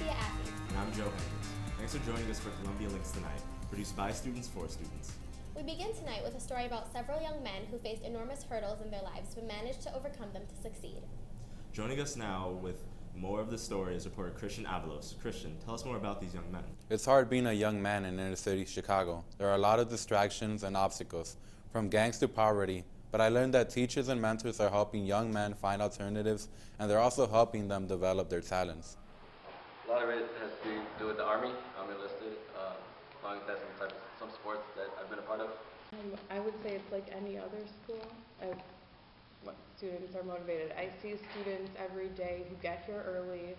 Sofiya Affey. And I'm Joe Hendrix. Thanks for joining us for Columbia Links Tonight, produced by students for students. We begin tonight with a story about several young men who faced enormous hurdles in their lives but managed to overcome them to succeed. Joining us now with more of the story is reporter Christian Avalos. Christian, tell us more about these young men. It's hard being a young man in inner city Chicago. There are a lot of distractions and obstacles, from gangs to poverty, but I learned that teachers and mentors are helping young men find alternatives, and they're also helping them develop their talents. A lot of it has to do with the Army. I'm enlisted. Long as that's some sports that I've been a part of. I would say it's like any other school. Students are motivated. I see students every day who get here early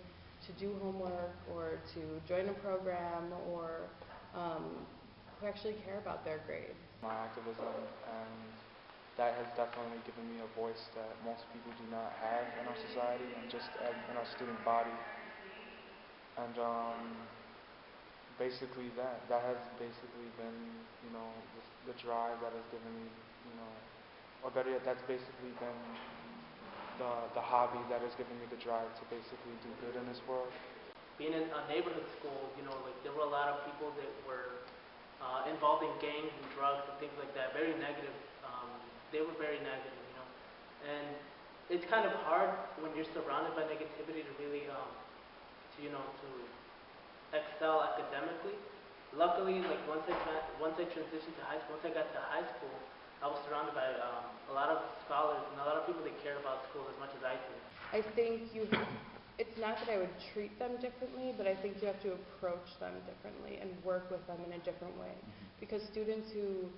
to do homework or to join a program or who actually care about their grades. My activism, and that has definitely given me a voice that most people do not have in our society and just in our student body. And basically that has basically been, the drive that has given me, or better yet, that's basically been the hobby that has given me the drive to basically do good in this world. Being in a neighborhood school, there were a lot of people that were involved in gangs and drugs and things like that, very negative. They were very negative, and it's kind of hard when you're surrounded by negativity to really, to excel academically. Luckily, once I transitioned to high school, once I got to high school, I was surrounded by a lot of scholars and a lot of people that care about school as much as I do. I think it's not that I would treat them differently, but I think you have to approach them differently and work with them in a different way. Because students who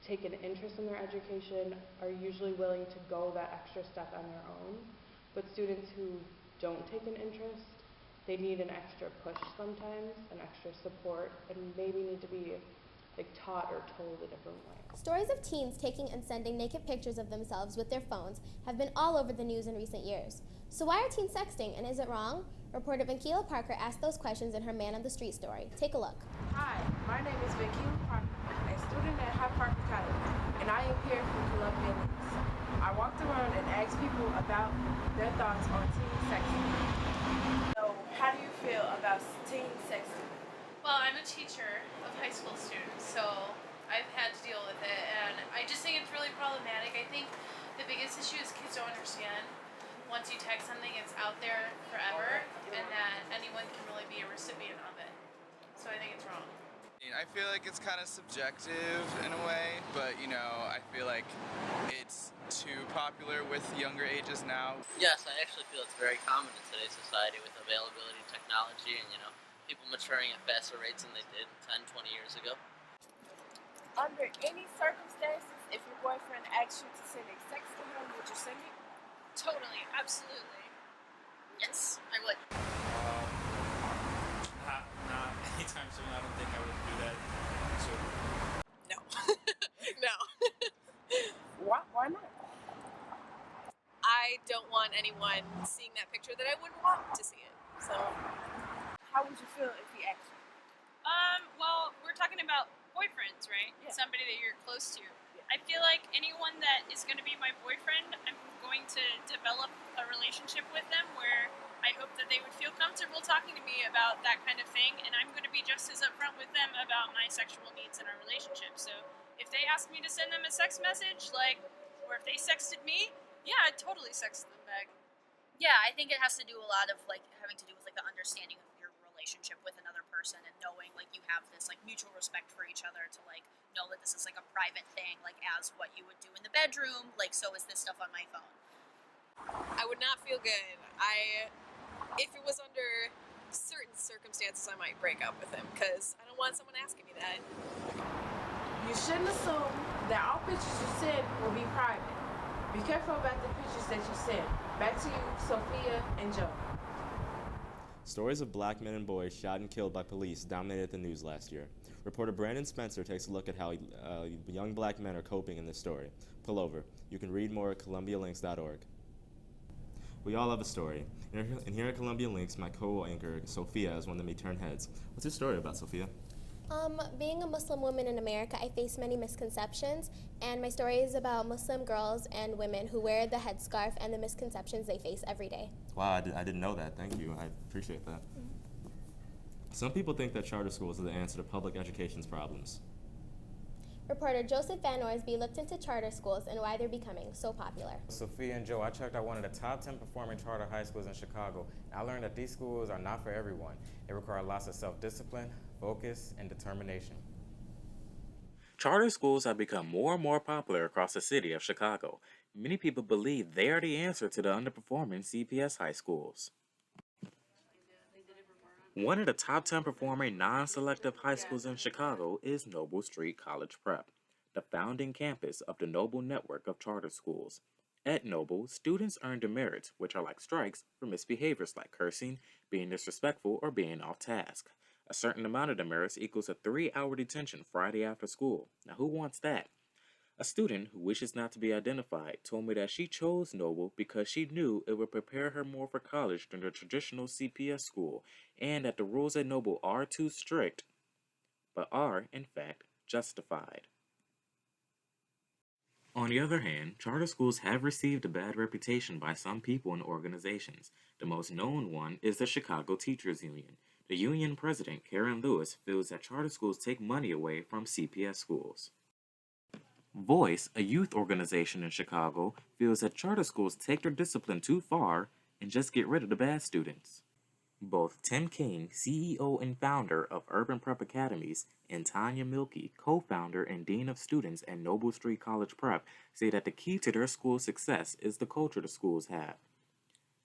take an interest in their education are usually willing to go that extra step on their own. But students who don't take an interest, they need an extra push sometimes, an extra support, and maybe need to be taught or told a different way. Stories of teens taking and sending naked pictures of themselves with their phones have been all over the news in recent years. So why are teens sexting, and is it wrong? Reporter Vinkila Parker asked those questions in her Man on the Street story. Take a look. Hi, my name is Vinkila Parker, a student at Hyde Park Academy, and I am here from Columbia Links. I walked around and asked people about their thoughts on teen sexting. So, how do you feel about teen sexting? Well, I'm a teacher of high school students, so I've had to deal with it, and I just think it's really problematic. I think the biggest issue is kids don't understand. Once you text something, it's out there forever, and that anyone can really be a recipient of it. So I think it's wrong. I feel like it's kind of subjective in a way, but I feel like it's too popular with younger ages now. Yes, I actually feel it's very common in today's society with availability of technology and, people maturing at faster rates than they did 10, 20 years ago. Under any circumstances, if your boyfriend asks you to send a sex to him, would you send it? Totally, absolutely. Yes, I would. Not anytime soon. I don't think I would do that. So. No. No. Why not? I don't want anyone seeing that picture that I wouldn't want to see it. So. How would you feel if he asked you? Well, we're talking about boyfriends, right? Yeah. Somebody that you're close to. Yeah. I feel like anyone that is going to be my boyfriend, I'm going to develop a relationship with them where I hope that they would feel comfortable talking to me about that kind of thing, and I'm going to be just as upfront with them about my sexual needs in our relationship. So if they ask me to send them a sex message, or if they sexted me, yeah, I'd totally sext them back. Yeah, I think it has to do a lot of having to do with the understanding of your relationship with another person and knowing you have this mutual respect for each other to know that this is a private thing as what you would do in the bedroom, so is this stuff on my phone. I would not feel good. If it was under certain circumstances, I might break up with him because I don't want someone asking me that. You shouldn't assume that all pictures you send will be private. Be careful about the pictures that you send. Back to you, Sofiya and Joe. Stories of black men and boys shot and killed by police dominated the news last year. Reporter Brandon Spencer takes a look at how young black men are coping in this story. Pull over. You can read more at columbialinks.org. We all have a story. And here at Columbia Links, my co-anchor, Sofiya, is one that may turn heads. What's your story about, Sofiya? Being a Muslim woman in America, I face many misconceptions, and my story is about Muslim girls and women who wear the headscarf and the misconceptions they face every day. Wow, I didn't know that. Thank you. I appreciate that. Some people think that charter schools are the answer to public education's problems. Reporter Joseph Van Orsby looked into charter schools and why they're becoming so popular. Sofiya and Joe, I checked out one of the top 10 performing charter high schools in Chicago. I learned that these schools are not for everyone. They require lots of self-discipline, focus, and determination. Charter schools have become more and more popular across the city of Chicago. Many people believe they are the answer to the underperforming CPS high schools. One of the top 10 performing non-selective high schools in Chicago is Noble Street College Prep, the founding campus of the Noble network of charter schools. At Noble, students earn demerits, which are like strikes, for misbehaviors like cursing, being disrespectful, or being off task. A certain amount of demerits equals a 3-hour detention Friday after school. Now who wants that? A student who wishes not to be identified told me that she chose Noble because she knew it would prepare her more for college than the traditional CPS school, and that the rules at Noble are too strict, but are, in fact, justified. On the other hand, charter schools have received a bad reputation by some people and organizations. The most known one is the Chicago Teachers Union. The union president, Karen Lewis, feels that charter schools take money away from CPS schools. Voice, a youth organization in Chicago, feels that charter schools take their discipline too far and just get rid of the bad students. Both Tim King, CEO and founder of Urban Prep Academies, and Tanya Milkey, co-founder and dean of students at Noble Street College Prep, say that the key to their school's success is the culture the schools have.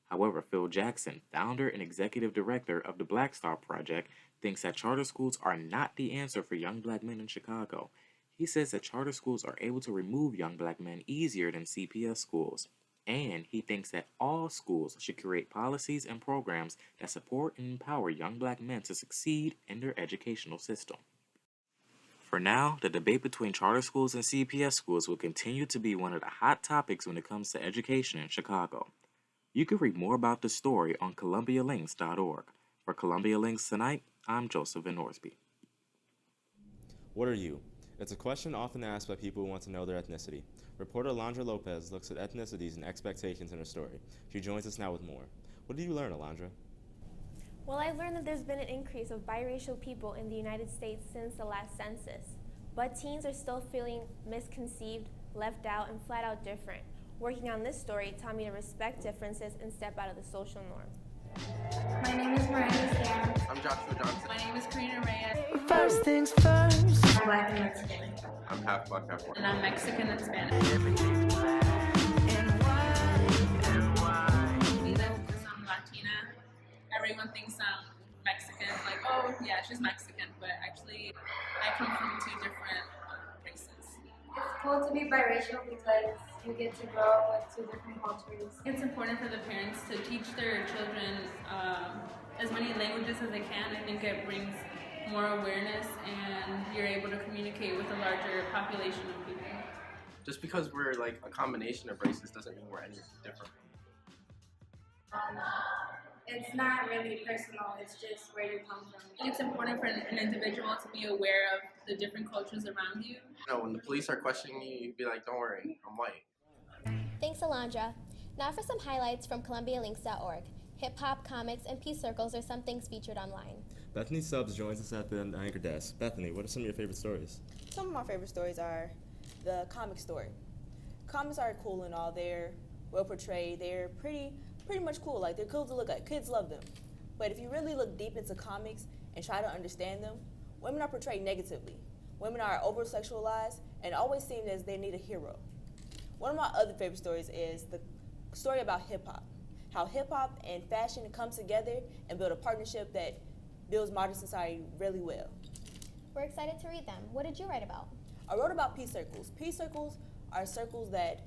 However, Phil Jackson, founder and executive director of the Black Star Project, thinks that charter schools are not the answer for young black men in Chicago. He says that charter schools are able to remove young black men easier than CPS schools, and he thinks that all schools should create policies and programs that support and empower young black men to succeed in their educational system. For now, the debate between charter schools and CPS schools will continue to be one of the hot topics when it comes to education in Chicago. You can read more about this story on columbialinks.org. For Columbia Links Tonight, I'm Joseph Van Orsby. What are you? It's a question often asked by people who want to know their ethnicity. Reporter Alondra Lopez looks at ethnicities and expectations in her story. She joins us now with more. What did you learn, Alondra? Well, I learned that there's been an increase of biracial people in the United States since the last census. But teens are still feeling misconceived, left out, and flat out different. Working on this story taught me to respect differences and step out of the social norm. My name is Miranda Sam. I'm Joshua Johnson. My name is Karina Reyes. First things first. I'm Black and Mexican. I'm half Black, half white. And I'm Mexican and Spanish. Everything's black and white. Because I'm Latina, everyone thinks I'm Mexican. Like, oh yeah, she's Mexican, but actually I come from 2 different races. It's cool to be biracial because you get to grow up with 2 different cultures. It's important for the parents to teach their children as many languages as they can. I think it brings more awareness and you're able to communicate with a larger population of people. Just because we're like a combination of races doesn't mean we're any different. It's not really personal, it's just where you come from. I think it's important for an individual to be aware of the different cultures around you. When the police are questioning you, you'd be like, don't worry, I'm white. Thanks, Alondra. Now for some highlights from columbialinks.org. Hip-hop, comics, and peace circles are some things featured online. Bethany Stubbs joins us at the anchor desk. Bethany, what are some of your favorite stories? Some of my favorite stories are the comic story. Comics are cool and all. They're well portrayed. They're pretty much cool. Like, they're cool to look at. Kids love them. But if you really look deep into comics and try to understand them, women are portrayed negatively. Women are over-sexualized and always seem as they need a hero. One of my other favorite stories is the story about hip-hop. How hip-hop and fashion come together and build a partnership that builds modern society really well. We're excited to read them. What did you write about? I wrote about peace circles. Peace circles are circles that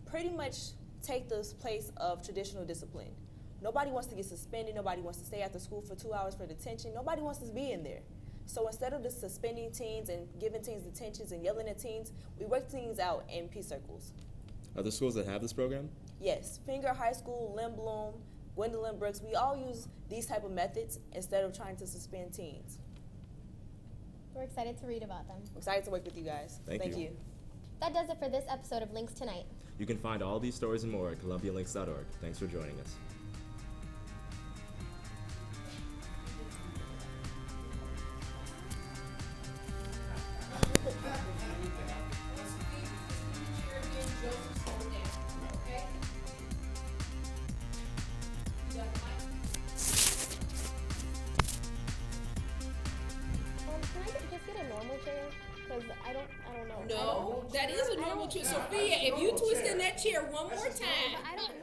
pretty much take the place of traditional discipline. Nobody wants to get suspended. Nobody wants to stay after school for 2 hours for detention. Nobody wants to be in there. So instead of just suspending teens and giving teens detentions and yelling at teens, we work teens out in peace circles. Are there schools that have this program? Yes, Finger High School, Lynn Bloom, Gwendolyn Brooks, we all use these type of methods instead of trying to suspend teens. We're excited to read about them. I'm excited to work with you guys. Thank you. That does it for this episode of Links Tonight. You can find all these stories and more at columbialinks.org. Thanks for joining us. Because I don't know. No, that is a normal twist. Sophia, if you twist in that chair one more time. I don't